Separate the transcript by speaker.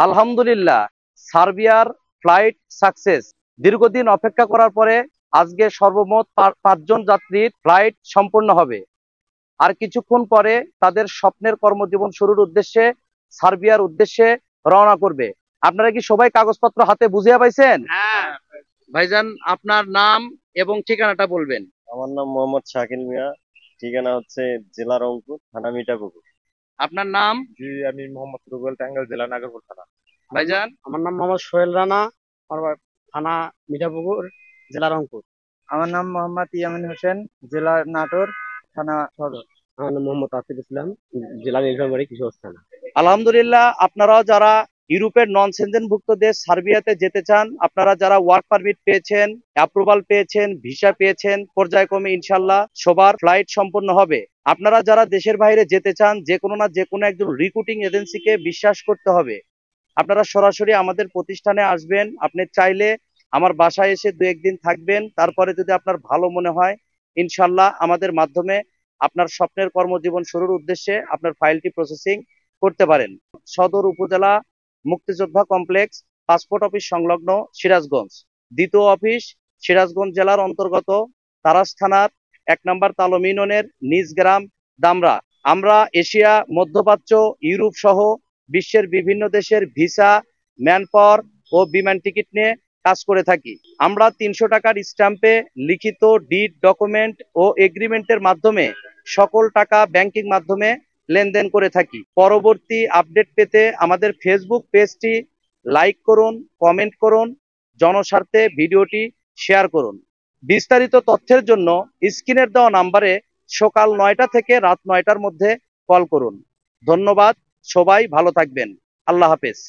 Speaker 1: আলহামদুলিল্লাহ, সার্বিয়ার flight success. দীর্ঘদিন অপেক্ষা করার পরে আজকে সর্বমোট 5 জন যাত্রীর ফ্লাইট সম্পূর্ণ হবে। আর কিছুক্ষণ পরে তাদের স্বপ্নের কর্মজীবন শুরুর উদ্দেশ্যে সার্বিয়ার উদ্দেশ্যে রওনা করবে। আপনারা কি সবাই কাগজপত্র হাতে বুঝিয়ে পাইছেন? হ্যাঁ ভাইজান, আপনার নাম এবং ঠিকানাটা বলবেন।
Speaker 2: আমার নাম মোহাম্মদ শাকিল মিয়া। ঠিকানা হচ্ছে জেলা রংপুর, থানা মিঠাপুকুর।
Speaker 1: আপনার নাম?
Speaker 3: জি, আমি মোহাম্মদ রুবেল, টাঙ্গাইল জেলা, নাগরপুর থানা।
Speaker 1: ভাইজান?
Speaker 4: আমার নাম মোহাম্মদ সোহেল রানা, আমার থানা মিঠাপুকুর, জেলা রংপুর।
Speaker 5: আমার নাম মোহাম্মদ ইয়ামিন হোসেন, জেলা নাটোর, থানা সদর।
Speaker 4: আমার নাম মোহাম্মদ আসিফ ইসলাম, জেলা নীলফামারী, কিশোরগঞ্জ থানা।
Speaker 1: আলহামদুলিল্লাহ, আপনারাও যারা ইউরোপের নন সেনজেনভুক্ত দেশ সার্বিয়াতে যেতে চান, আপনারা যারা ওয়ার্ক পারমিট পেয়েছেন, অ্যাপ্রুভাল পেয়েছেন, ভিসা পেয়েছেন, পর্যায়ক্রমে ইনশাল্লাহ সবার ফ্লাইট সম্পন্ন হবে। আপনারা যারা দেশের বাইরে যেতে চান, যে কোনো না যে কোনো একজন রিক্রুটিং এজেন্সিকে বিশ্বাস করতে হবে। আপনারা সরাসরি আমাদের প্রতিষ্ঠানে আসবেন। আপনি চাইলে আমার বাসায় এসে 2-1 দিন থাকবেন, তারপরে যদি আপনার ভালো মনে হয় ইনশাল্লাহ আমাদের মাধ্যমে আপনার স্বপ্নের কর্মজীবন শুরুর উদ্দেশ্যে আপনার ফাইলটি প্রসেসিং করতে পারেন। সদর উপজেলা, মুক্তিযোদ্ধা কমপ্লেক্স, পাসপোর্ট অফিস সংলগ্ন, সিরাজগঞ্জ। দ্বিতীয় অফিস সিরাজগঞ্জ জেলার অন্তর্গত তারাস থানার 1 নম্বর তালম ইউনিয়নের নিজ গ্রাম দামরা। আমরা এশিয়া, মধ্যপ্রাচ্য, ইউরোপ সহ বিশ্বের বিভিন্ন দেশের ভিসা, ম্যান পাওয়ার ও বিমান টিকিট নিয়ে কাজ করে থাকি। আমরা 300 টাকার স্ট্যাম্পে লিখিত ডিড, ডকুমেন্ট ও এগ্রিমেন্টের মাধ্যমে সকল টাকা ব্যাংকিং মাধ্যমে লেনদেন করে থাকি। পরবর্তী আপডেট পেতে আমাদের ফেসবুক পেজটি লাইক করুন, কমেন্ট করুন, জনস্বার্থে ভিডিওটি শেয়ার করুন। বিস্তারিত তথ্যের জন্য স্ক্রিনের দেওয়া নাম্বারে সকাল 9টা থেকে রাত 9টার মধ্যে কল করুন। ধন্যবাদ, সবাই ভালো থাকবেন। আল্লাহ হাফেজ।